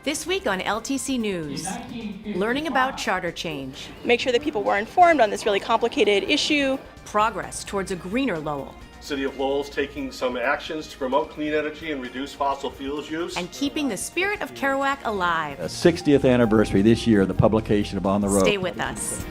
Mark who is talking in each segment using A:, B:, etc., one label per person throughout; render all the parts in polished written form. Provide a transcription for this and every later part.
A: This week on LTC News, learning about charter change.
B: Make sure that people were informed on this really complicated issue.
A: Progress towards a greener Lowell.
C: City of Lowell is taking some actions to promote clean energy and reduce fossil fuels use.
A: And keeping the spirit of Kerouac alive.
D: A 60th anniversary this year of the publication of On the Road.
A: Stay with us.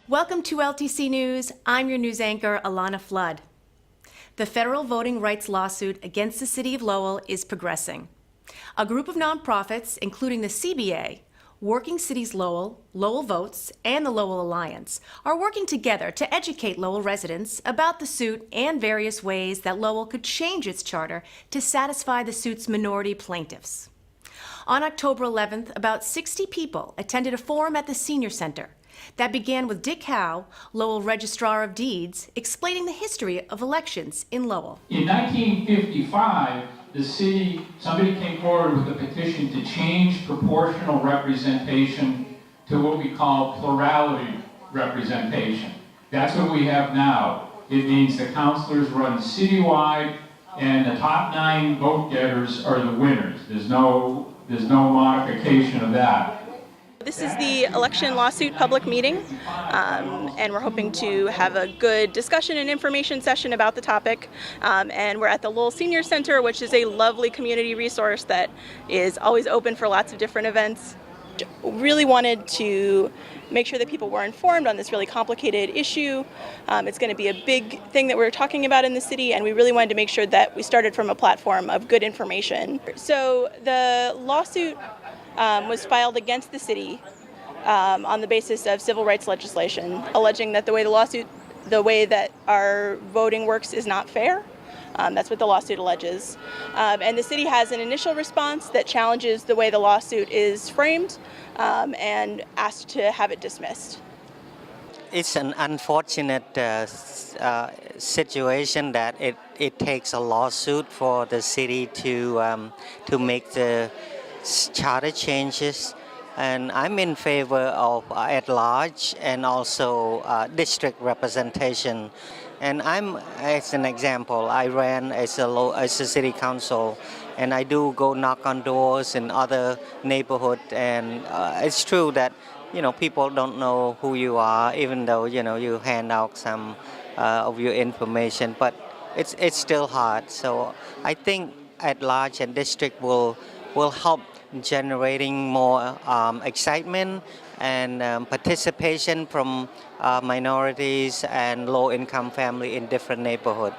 A: Welcome to LTC News. I'm your news anchor, Alanna Flood. The federal voting rights lawsuit against the City of Lowell is progressing. A group of nonprofits, including the CBA, Working Cities Lowell, Lowell Votes, and the Lowell Alliance, are working together to educate Lowell residents about the suit and various ways that Lowell could change its charter to satisfy the suit's minority plaintiffs. On October 11th, about 60 people attended a forum at the Senior Center that began with Dick Howe, Lowell Registrar of Deeds, explaining the history of elections in Lowell.
E: In 1955, somebody came forward with a petition to change proportional representation to what we call plurality representation. That's what we have now. It means the councilors run citywide and the top 9 vote getters are the winners. There's no modification of that.
B: This is the election lawsuit public meeting, and we're hoping to have a good discussion and information session about the topic. And we're at the Lowell Senior Center, which is a lovely community resource that is always open for lots of different events. Really wanted to make sure that people were informed on this really complicated issue. It's going to be a big thing that we're talking about in the city, and we really wanted to make sure that we started from a platform of good information. So the lawsuit was filed against the city on the basis of civil rights legislation, alleging that the way that our voting works is not fair. That's what the lawsuit alleges. And the city has an initial response that challenges the way the lawsuit is framed and asked to have it dismissed.
F: It's an unfortunate situation that it takes a lawsuit for the city to make the charter changes, and I'm in favor of at large and also district representation. And as an example, I ran as a city council, and I do go knock on doors in other neighborhoods, and it's true that people don't know who you are, even though you hand out some of your information, but it's still hard. So I think at large and district will help generating more excitement and participation from minorities and low-income families in different neighborhoods.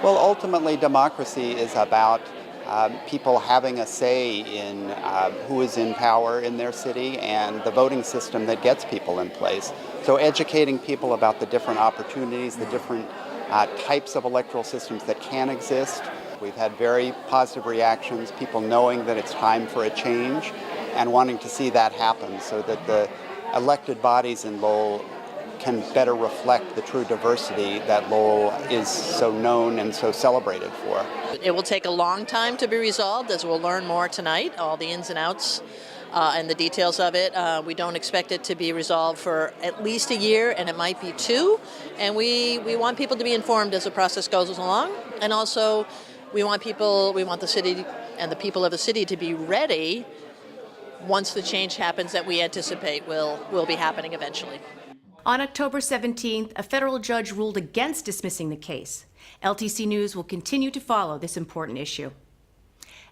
G: Well, ultimately, democracy is about people having a say in who is in power in their city and the voting system that gets people in place. So educating people about the different opportunities, the different types of electoral systems that can exist. We've had very positive reactions, people knowing that it's time for a change and wanting to see that happen so that the elected bodies in Lowell can better reflect the true diversity that Lowell is so known and so celebrated for.
H: It will take a long time to be resolved, as we'll learn more tonight, all the ins and outs and the details of it. We don't expect it to be resolved for at least a year, and it might be 2. And we want people to be informed as the process goes along, and also we want the city and the people of the city to be ready once the change happens that we anticipate will be happening eventually.
A: On October 17th, a federal judge ruled against dismissing the case. LTC News will continue to follow this important issue.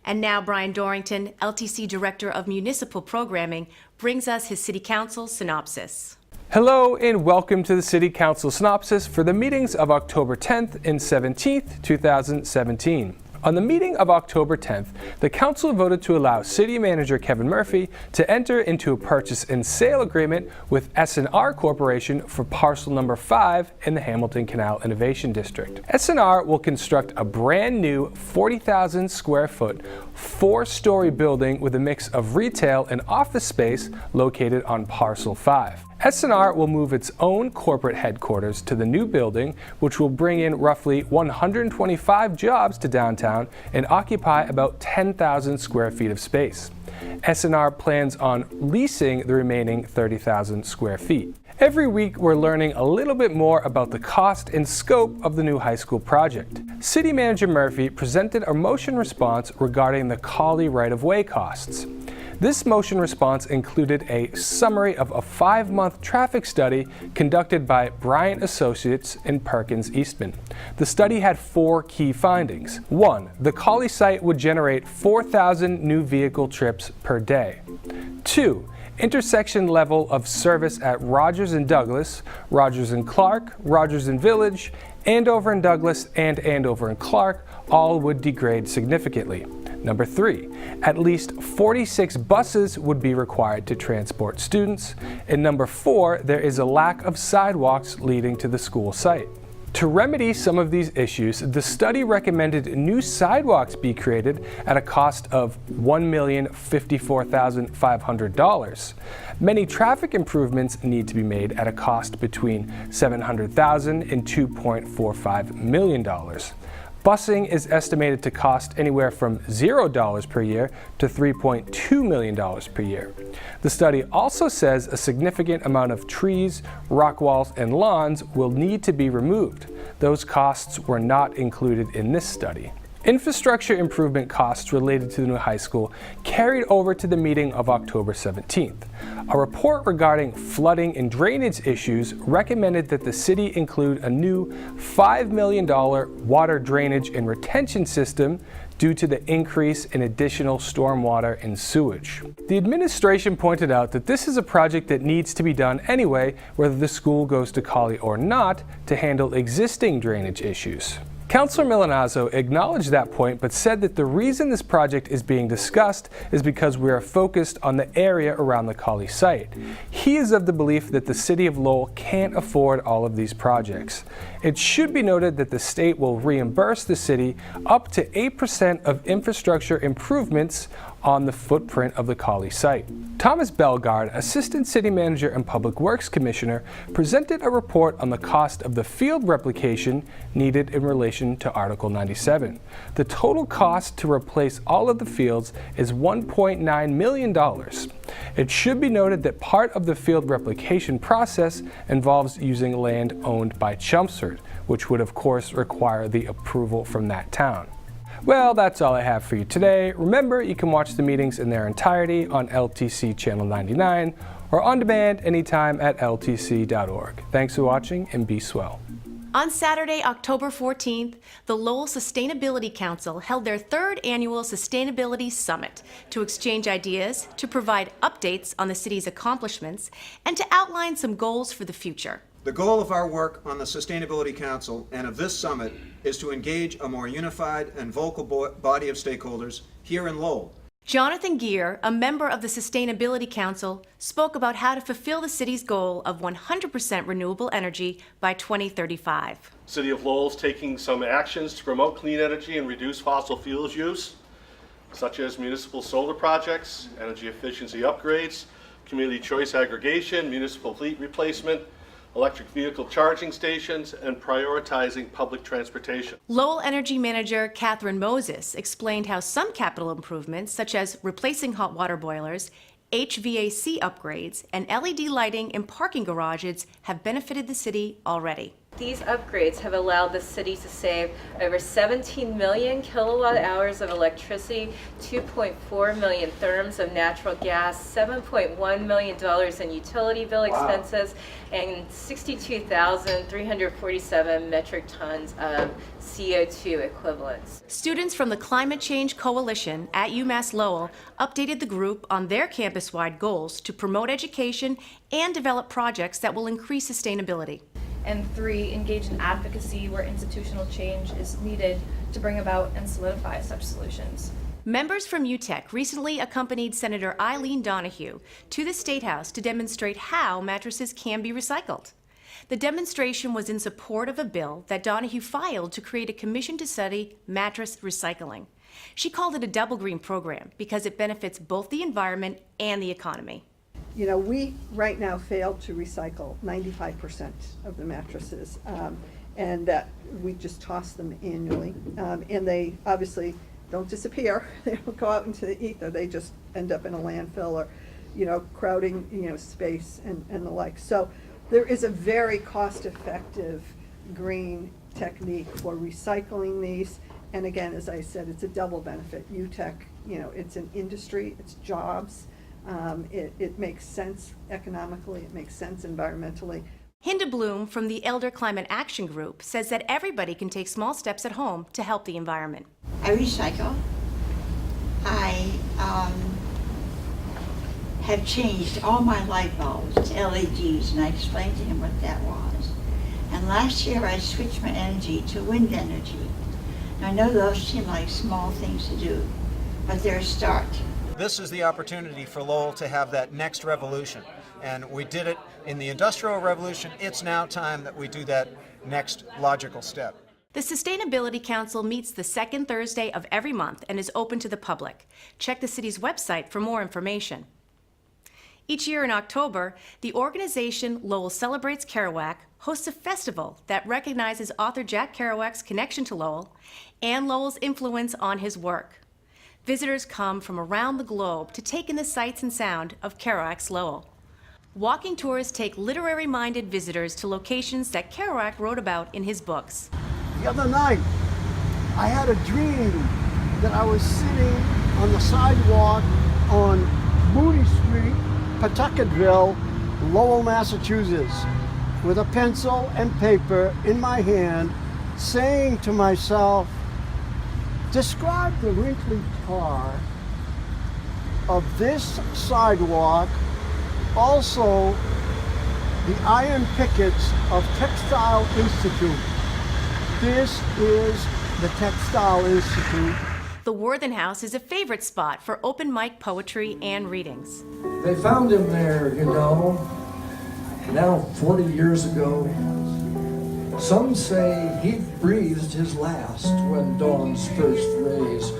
A: And now Brian Dorrington, LTC Director of Municipal Programming, brings us his City Council Synopsis.
I: Hello and welcome to the City Council Synopsis for the meetings of October 10th and 17th, 2017. On the meeting of October 10th, the Council voted to allow City Manager Kevin Murphy to enter into a purchase and sale agreement with S&R Corporation for parcel number 5 in the Hamilton Canal Innovation District. S&R will construct a brand new 40,000 square foot, 4-story building with a mix of retail and office space located on parcel 5. S&R will move its own corporate headquarters to the new building, which will bring in roughly 125 jobs to downtown and occupy about 10,000 square feet of space. S&R plans on leasing the remaining 30,000 square feet. Every week, we're learning a little bit more about the cost and scope of the new high school project. City Manager Murphy presented a motion response regarding the Colley right-of-way costs. This motion response included a summary of a 5-month traffic study conducted by Bryant Associates in Perkins Eastman. The study had 4 key findings. 1. The Colley site would generate 4,000 new vehicle trips per day. 2. Intersection level of service at Rogers and Douglas, Rogers and Clark, Rogers and Village, Andover and Douglas, and Andover and Clark all would degrade significantly. Number 3, at least 46 buses would be required to transport students. And number 4, there is a lack of sidewalks leading to the school site. To remedy some of these issues, the study recommended new sidewalks be created at a cost of $1,054,500. Many traffic improvements need to be made at a cost between $700,000 and $2.45 million. Busing is estimated to cost anywhere from $0 per year to $3.2 million per year. The study also says a significant amount of trees, rock walls, and lawns will need to be removed. Those costs were not included in this study. Infrastructure improvement costs related to the new high school carried over to the meeting of October 17th. A report regarding flooding and drainage issues recommended that the city include a new $5 million water drainage and retention system due to the increase in additional stormwater and sewage. The administration pointed out that this is a project that needs to be done anyway, whether the school goes to Colley or not, to handle existing drainage issues. Councilor Milanazzo acknowledged that point, but said that the reason this project is being discussed is because we are focused on the area around the Colley site. He is of the belief that the City of Lowell can't afford all of these projects. It should be noted that the state will reimburse the city up to 8% of infrastructure improvements on the footprint of the Colley site. Thomas Bellegarde, Assistant City Manager and Public Works Commissioner, presented a report on the cost of the field replication needed in relation to Article 97. The total cost to replace all of the fields is $1.9 million. It should be noted that part of the field replication process involves using land owned by Chelmsford, which would of course require the approval from that town. Well, that's all I have for you today. Remember, you can watch the meetings in their entirety on LTC Channel 99 or on demand anytime at ltc.org. Thanks for watching and be swell.
A: On Saturday, October 14th, the Lowell Sustainability Council held their 3rd annual Sustainability Summit to exchange ideas, to provide updates on the city's accomplishments, and to outline some goals for the future.
J: The goal of our work on the Sustainability Council and of this summit is to engage a more unified and vocal body of stakeholders here in Lowell.
A: Jonathan Geer, a member of the Sustainability Council, spoke about how to fulfill the city's goal of 100% renewable energy by 2035.
C: City of Lowell is taking some actions to promote clean energy and reduce fossil fuels use, such as municipal solar projects, energy efficiency upgrades, community choice aggregation, municipal fleet replacement, electric vehicle charging stations, and prioritizing public transportation.
A: Lowell Energy Manager Catherine Moses explained how some capital improvements, such as replacing hot water boilers, HVAC upgrades, and LED lighting in parking garages, have benefited the city already.
K: These upgrades have allowed the city to save over 17 million kilowatt hours of electricity, 2.4 million therms of natural gas, $7.1 million in utility bill expenses, and 62,347 metric tons of CO2 equivalents.
A: Students from the Climate Change Coalition at UMass Lowell updated the group on their campus-wide goals to promote education and develop projects that will increase sustainability.
L: And 3, engage in advocacy where institutional change is needed to bring about and solidify such solutions.
A: Members from UTEC recently accompanied Senator Eileen Donahue to the State House to demonstrate how mattresses can be recycled. The demonstration was in support of a bill that Donahue filed to create a commission to study mattress recycling. She called it a double green program because it benefits both the environment and the economy.
M: You know, we right now fail to recycle 95% of the mattresses, and that we just toss them annually. And they obviously don't disappear. They don't go out into the ether. They just end up in a landfill or, you know, crowding, you know, space and the like. So there is a very cost-effective green technique for recycling these. And again, as I said, it's a double benefit. UTech, you know, it's an industry, it's jobs. It makes sense economically, it makes sense environmentally.
A: Hinda Bloom from the Elder Climate Action Group says that everybody can take small steps at home to help the environment.
N: I recycle. I have changed all my light bulbs to LEDs, and I explained to him what that was. And last year I switched my energy to wind energy. I know those seem like small things to do, but they're a start.
J: This is the opportunity for Lowell to have that next revolution. And we did it in the Industrial Revolution. It's now time that we do that next logical step.
A: The Sustainability Council meets the second Thursday of every month and is open to the public. Check the city's website for more information. Each year in October, the organization Lowell Celebrates Kerouac hosts a festival that recognizes author Jack Kerouac's connection to Lowell and Lowell's influence on his work. Visitors come from around the globe to take in the sights and sound of Kerouac's Lowell. Walking tours take literary-minded visitors to locations that Kerouac wrote about in his books.
O: The other night, I had a dream that I was sitting on the sidewalk on Moody Street, Pawtucketville, Lowell, Massachusetts, with a pencil and paper in my hand, saying to myself, describe the wrinkly tar of this sidewalk, also the iron pickets of Textile Institute. This is the Textile Institute.
A: The Worthen House is a favorite spot for open mic poetry and readings.
P: They found him there, you know, now 40 years ago. Some say he breathed his last when dawn's first rays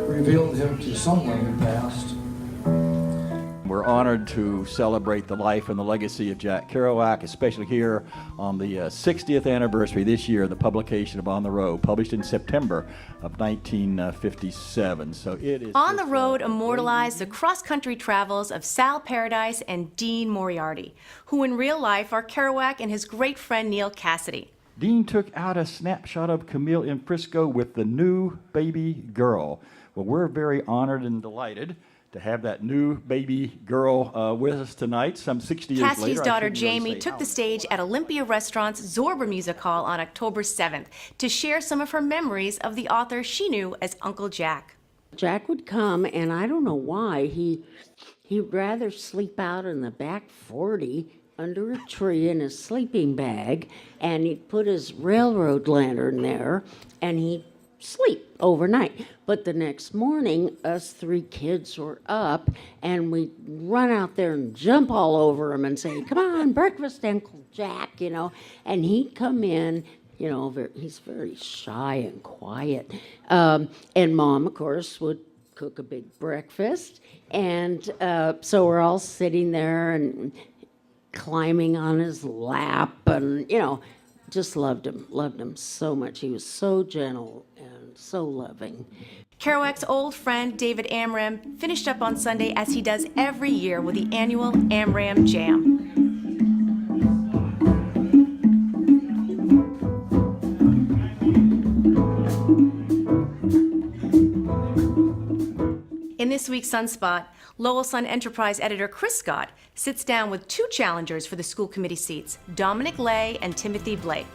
P: revealed him to someone who passed.
D: We're honored to celebrate the life and the legacy of Jack Kerouac, especially here on the 60th anniversary this year of the publication of On the Road, published in September of 1957. So it is
A: On the Road immortalized the cross-country travels of Sal Paradise and Dean Moriarty, who in real life are Kerouac and his great friend Neil Cassidy.
D: Dean took out a snapshot of Camille in Frisco with the new baby girl. Well, we're very honored and delighted to have that new baby girl with us tonight, some 60 years later.
A: Cassidy's daughter Jamie took the stage at Olympia Restaurant's Zorba Music Hall on October 7th to share some of her memories of the author she knew as Uncle Jack.
Q: Jack would come, and I don't know why, he'd rather sleep out in the back 40 under a tree in his sleeping bag, and he'd put his railroad lantern there, and he'd sleep overnight. But the next morning, us three kids were up, and we'd run out there and jump all over him and say, come on, breakfast, Uncle Jack, you know. And he'd come in, you know, he's very shy and quiet. And Mom, of course, would cook a big breakfast. And so we're all sitting there and climbing on his lap and, you know, just loved him so much. He was so gentle and so loving.
A: Kerouac's old friend David Amram finished up on Sunday as he does every year with the annual Amram Jam. In this week's Sunspot, Lowell Sun Enterprise editor Chris Scott sits down with two challengers for the school committee seats, Dominic Leigh and Timothy Blake.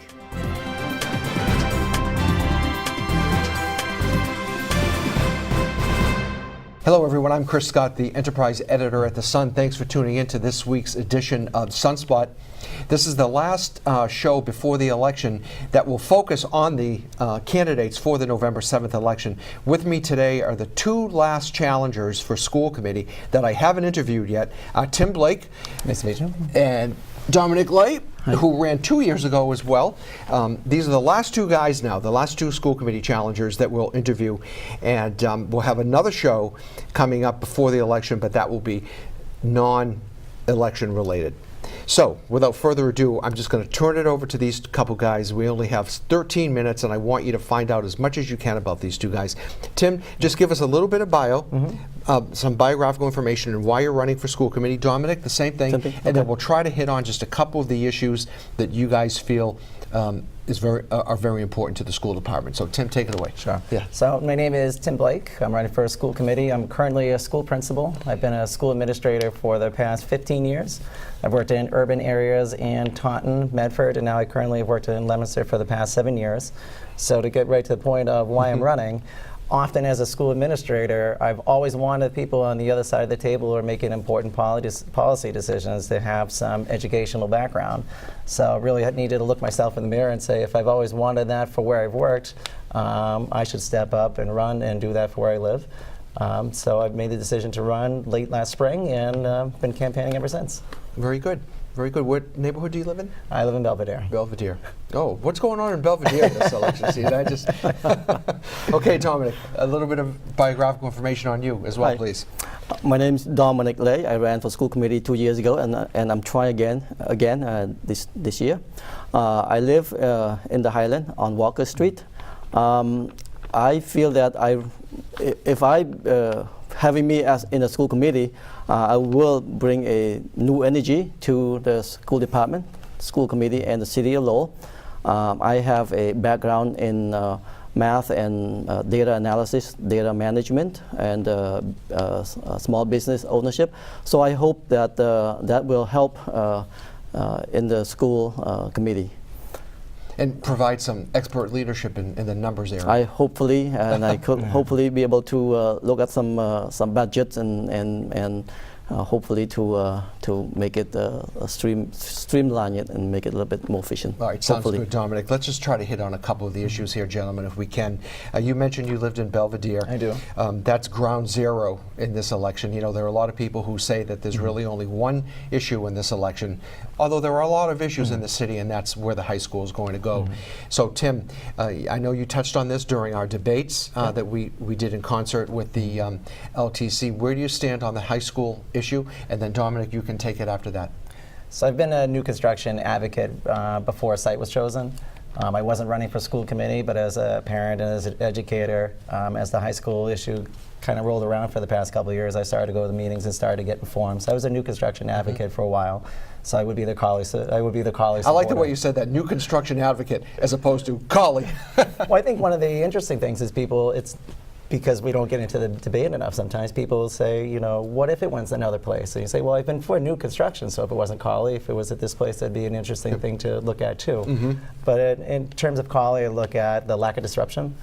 R: Hello everyone, I'm Chris Scott, the Enterprise editor at The Sun. Thanks for tuning in to this week's edition of Sunspot. This is the last show before the election that will focus on the candidates for the November 7th election. With me today are the two last challengers for school committee that I haven't interviewed yet. Tim Blake.
S: Nice to meet you.
R: And Dominic Leigh, who ran 2 years ago as well. These are the last two guys now, the last two school committee challengers that we'll interview. And we'll have another show coming up before the election, but that will be election related. So, without further ado, I'm just going to turn it over to these couple guys. We only have 13 minutes, and I want you to find out as much as you can about these two guys. Tim, just give us a little bit of bio, some biographical information, and why you're running for school committee. Dominic, the same thing. And then we'll try to hit on just a couple of the issues that you guys feel are very important to the school department. So Tim, take it away.
S: Sure.
R: Yeah.
S: So my name is Tim Blake. I'm running for a school committee. I'm currently a school principal. I've been a school administrator for the past 15 years. I've worked in urban areas in Taunton, Medford, and now I currently have worked in Leominster for the past 7 years. So to get right to the point of why I'm running, often as a school administrator, I've always wanted people on the other side of the table who are making important policy decisions to have some educational background. So really I needed to look myself in the mirror and say, if I've always wanted that for where I've worked, I should step up and run and do that for where I live. So I've made the decision to run late last spring and been campaigning ever since.
R: Very good. Very good. What neighborhood do you live in?
S: I live in Belvedere.
R: Belvedere. Oh, what's going on in Belvedere this election season? Okay, Dominic, a little bit of biographical information on you as well, please.
T: My name is Dominic Leigh. I ran for school committee 2 years ago, and I'm trying again this year. I live in the Highland on Walker Street. I feel that if having me as in a school committee, I will bring a new energy to the school department, school committee, and the city of Lowell. I have a background in math and data analysis, data management, and small business ownership. So I hope that that will help in the school committe.
R: And provide some expert leadership in the numbers area.
T: I hopefully, and I could hopefully be able to look at some budgets and hopefully to make it streamline it and make it a little bit more efficient.
R: All right, sounds good, Dominic. Let's just try to hit on a couple of the issues here, gentlemen, if we can. You mentioned you lived in Belvedere.
S: I do.
R: That's ground zero in this election. You know, there are a lot of people who say that there's really only one issue in this election, although there are a lot of issues in the city, and that's where the high school is going to go. So, Tim, I know you touched on this during our debates that we did in concert with the LTC. Where do you stand on the high school issue? And then, Dominic, you can take it after that.
S: So I've been a new construction advocate before a site was chosen. I wasn't running for school committee, but as a parent and as an educator, as the high school issue kind of rolled around for the past couple of years, I started to go to the meetings and started to get informed. So I was a new construction advocate for a while. So I would be the colleague. I
R: like the way you said that, new construction advocate, as opposed to colleague.
S: Well, I think one of the interesting things is because we don't get into the debate enough sometimes, people say, you know, what if it went another place? And you say, well, I've been for new construction, so if it wasn't Cawley, if it was at this place, that'd be an interesting thing to look at too. But in terms of Cawley, I look at the lack of disruption.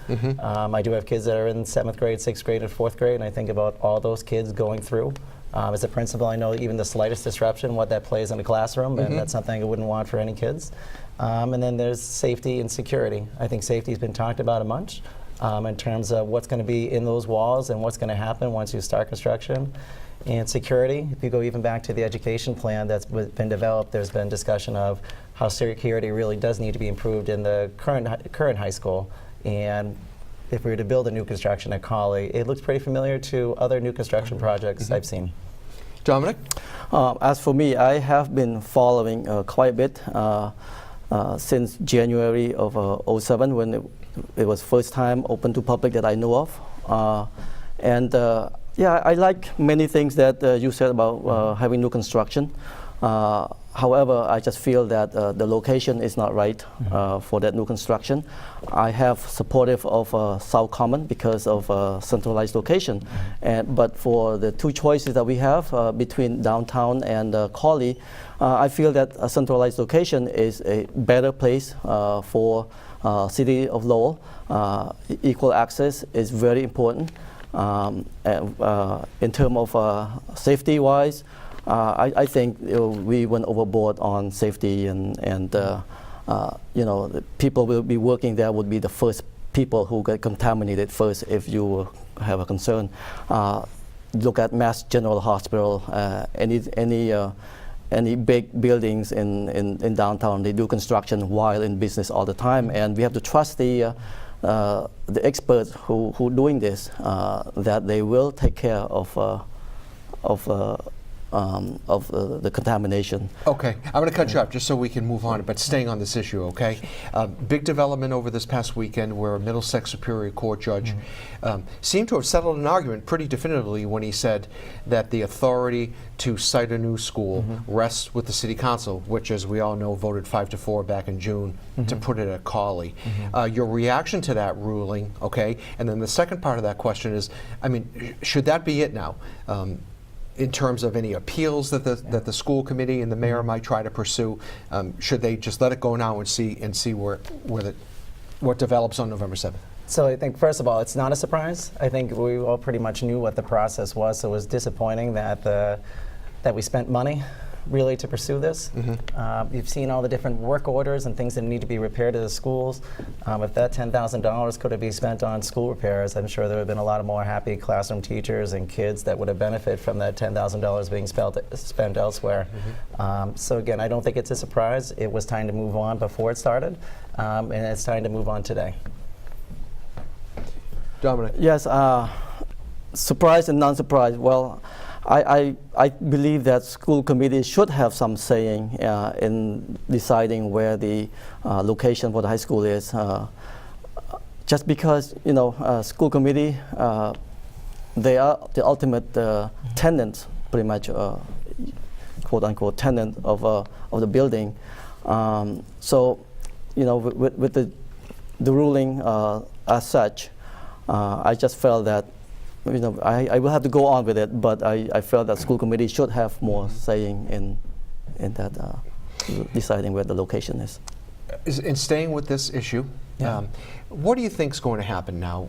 S: I do have kids that are in 7th grade, 6th grade, and 4th grade, and I think about all those kids going through. As a principal, I know even the slightest disruption, what that plays in the classroom, and that's something I wouldn't want for any kids. And then there's safety and security. I think safety has been talked about a bunch. In terms of what's going to be in those walls and what's going to happen once you start construction. And security, if you go even back to the education plan that's been developed, there's been discussion of how security really does need to be improved in the current high school. And if we were to build a new construction at Cawley, it looks pretty familiar to other new construction projects I've seen.
R: Dominic?
T: As for me, I have been following quite a bit since January of '07 when it was first time open to public that I know of. Yeah, I like many things that you said about having new construction. However, I just feel that the location is not right for that new construction. I have supportive of South Common because of centralized location. But for the two choices that we have between downtown and Cawley, I feel that a centralized location is a better place for City of Lowell. Equal access is very important. In terms of safety-wise, I think we went overboard on safety, and you know, the people will be working there would be the first people who get contaminated first if you have a concern. Look at Mass General Hospital, any big buildings in downtown, they do construction while in business all the time, and we have to trust the experts who doing this, that they will take care of the contamination.
R: Okay, I'm going to cut you off just so we can move on, but staying on this issue, okay? Big development over this past weekend where a Middlesex Superior Court judge seemed to have settled an argument pretty definitively when he said that the authority to site a new school rests with the City Council, which, as we all know, voted 5-4 back in June to put it at Cawley. Your reaction to that ruling, okay? And then the second part of that question is, I mean, should that be it now? In terms of any appeals that the school committee and the mayor might try to pursue, should they just let it go now and see what develops on November 7th?
S: So I think, first of all, it's not a surprise. I think we all pretty much knew what the process was, so it was disappointing that we spent money really to pursue this. You've seen all the different work orders and things that need to be repaired to the schools. If that $10,000 could have been spent on school repairs, I'm sure there would have been a lot of more happy classroom teachers and kids that would have benefited from that $10,000 being spent elsewhere. So again, I don't think it's a surprise. It was time to move on before it started, and it's time to move on today.
R: Dominic.
T: Yes, surprise and non-surprise. Well, I believe that school committees should have some saying in deciding where the location for the high school is. Just because, school committee, they are the ultimate tenant, pretty much, quote unquote, tenant of the building. So, with the ruling as such, I just felt that I will have to go on with it, but I felt that school committee should have more saying in that deciding where the location is.
R: In staying with this issue, what do you think is going to happen now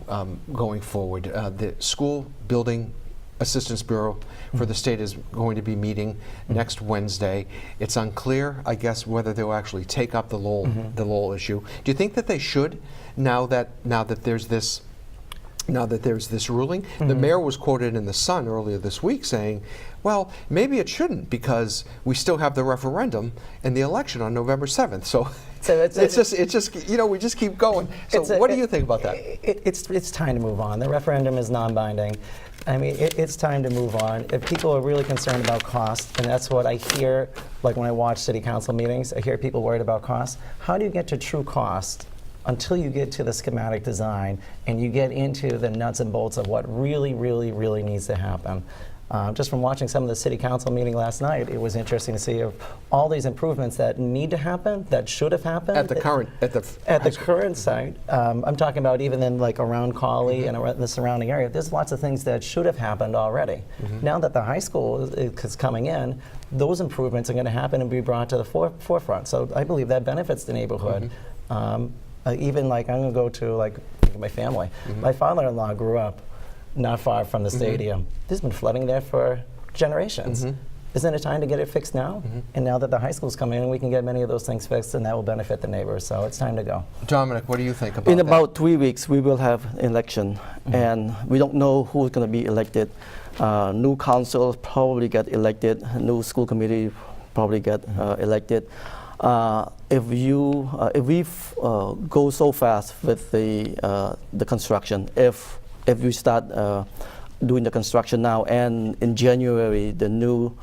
R: going forward? The School Building Assistance Bureau for the state is going to be meeting next Wednesday. It's unclear, I guess, whether they'll actually take up the Lowell issue. Do you think that they should, now that there's this ruling? The mayor was quoted in the Sun earlier this week saying, well, maybe it shouldn't because we still have the referendum and the election on November 7th. So it's just we just keep going. So what do you think about that?
S: It's time to move on. The referendum is non-binding. I mean, it's time to move on. If people are really concerned about cost, and that's what I hear, like when I watch city council meetings, I hear people worried about cost. How do you get to true cost until you get to the schematic design and you get into the nuts and bolts of what really, really, really needs to happen? Just from watching some of the city council meeting last night, it was interesting to see all these improvements that need to happen, that should have happened
R: at the
S: current site. I'm talking about even in like around Cawley and around the surrounding area. There's lots of things that should have happened already. Now that the high school is coming in, those improvements are going to happen and be brought to the forefront. So I believe that benefits the neighborhood. Even like I'm going to go to like my family. My father-in-law grew up not far from the stadium. There's been flooding there for generations. Isn't it time to get it fixed now? And now that the high school's coming in, we can get many of those things fixed, and that will benefit the neighbors. So it's time to go.
R: Dominic, what do you think about that?
T: In about 3 weeks, we will have election, and we don't know who's going to be elected. New council probably get elected. New school committee probably get elected. If we go so fast with the construction, if we start doing the construction now, and in January the new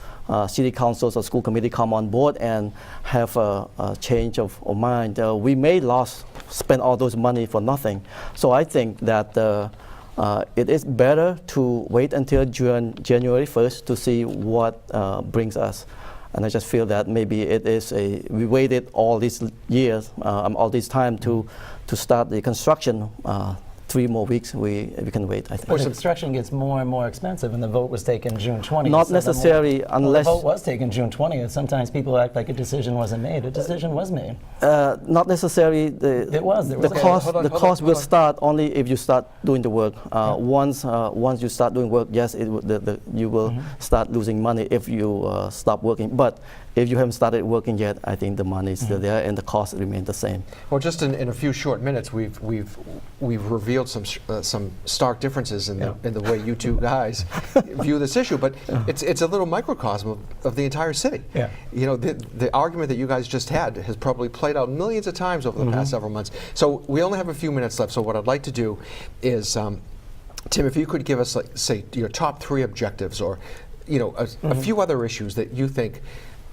T: city councils or school committee come on board and have a change of mind, we may spend all those money for nothing. So I think that it is better to wait until January 1st to see what brings us. And I just feel that maybe we waited all these years, all this time to start the construction. 3 more weeks, we can wait, I think.
S: Well, construction gets more and more expensive, and the vote was taken June 20th.
T: Not necessarily, unless...
S: the vote was taken June 20th. Sometimes people act like a decision wasn't made. A decision was made.
T: Not necessarily.
S: The
T: cost will start only if you start doing the work. Once you start doing work, yes, you will start losing money if you stop working. But if you haven't started working yet, I think the money is still there and the cost remain the same.
R: Well, just in a few short minutes, we've revealed some stark differences in the way you two guys view this issue. But it's a little microcosm of the entire city.
S: Yeah.
R: The argument that you guys just had has probably played out millions of times over the past several months. So we only have a few minutes left. So what I'd like to do is, Tim, if you could give us, say, your top 3 objectives or a few other issues that you think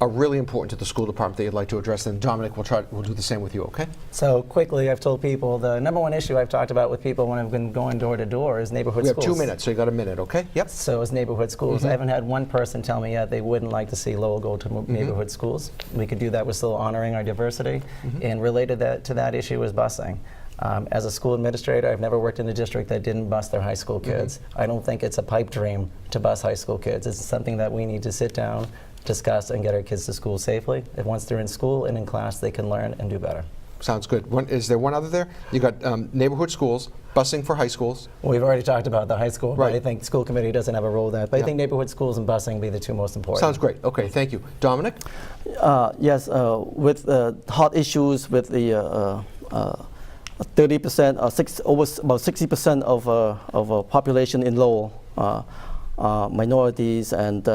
R: are really important to the school department that you'd like to address, then Dominic will do the same with you, okay?
S: So quickly, I've told people the number one issue I've talked about with people when I've been going door to door is neighborhood schools.
R: We have 2 minutes, so you got a minute, okay? Yep.
S: So it's neighborhood schools. I haven't had one person tell me yet they wouldn't like to see Lowell go to neighborhood schools. We could do that with still honoring our diversity. And related to that issue is busing. As a school administrator, I've never worked in a district that didn't bus their high school kids. I don't think it's a pipe dream to bus high school kids. It's something that we need to sit down, discuss, and get our kids to school safely. And once they're in school and in class, they can learn and do better.
R: Sounds good. Is there one other there? You got neighborhood schools, busing for high schools.
S: Well, we've already talked about the high school, but I think school committee doesn't have a role in that. But I think neighborhood schools and busing will be the two most important.
R: Sounds great. Okay, thank you. Dominic?
T: Yes, with hot issues with the 30%, about 60% of population in Lowell, minorities and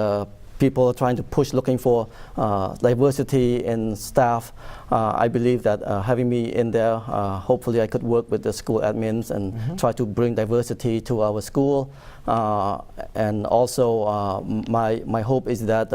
T: people are trying to push, looking for diversity in staff. I believe that having me in there, hopefully I could work with the school admins and try to bring diversity to our school. And also my hope is that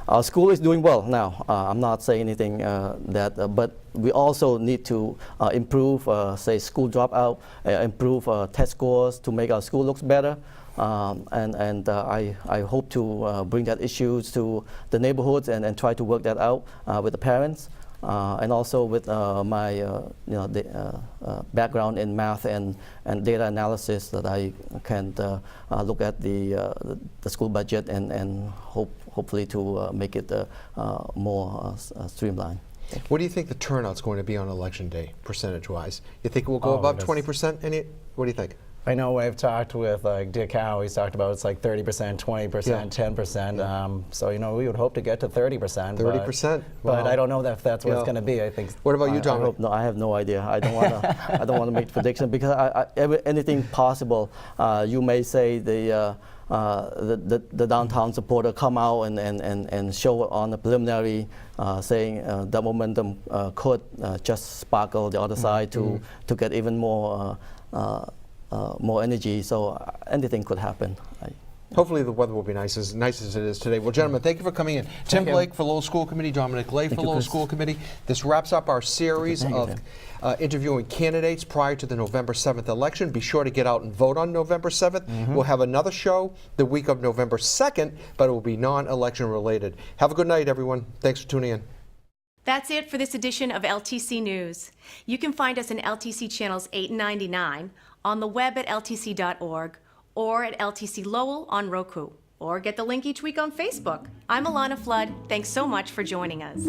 T: our school is doing well now. I'm not saying anything but we also need to improve, say, school dropout, improve test scores to make our school look better. I hope to bring that issues to the neighborhoods and try to work that out with the parents. And also with my background in math and data analysis, that I can look at the school budget and hopefully to make it more streamlined.
R: What do you think the turnout's going to be on election day, percentage-wise? You think it will go above 20%? What do you think?
S: I know I've talked with Dick Howe, he's talked about it's like 30%, 20%, 10%. So, we would hope to get to 30%.
R: 30%?
S: But I don't know if that's what it's going to be. I think.
R: What about you, Dominic?
T: I have no idea. I don't want to. I don't want to make prediction because anything possible. You may say the downtown supporter come out and show on the preliminary saying the momentum could just sparkle the other side to get even more energy. So anything could happen.
R: Hopefully the weather will be nice as it is today. Well, gentlemen, thank you for coming in. Tim Blake for Lowell School Committee, Dominic Leigh for Lowell School Committee. This wraps up our series of interviewing candidates prior to the November 7th election. Be sure to get out and vote on November 7th. We'll have another show the week of November 2nd, but it will be non-election related. Have a good night, everyone. Thanks for tuning in.
A: That's it for this edition of LTC News. You can find us in LTC channels 8 and 99, on the web at ltc.org, or at LTC Lowell on Roku, or get the link each week on Facebook. I'm Alanna Flood. Thanks so much for joining us.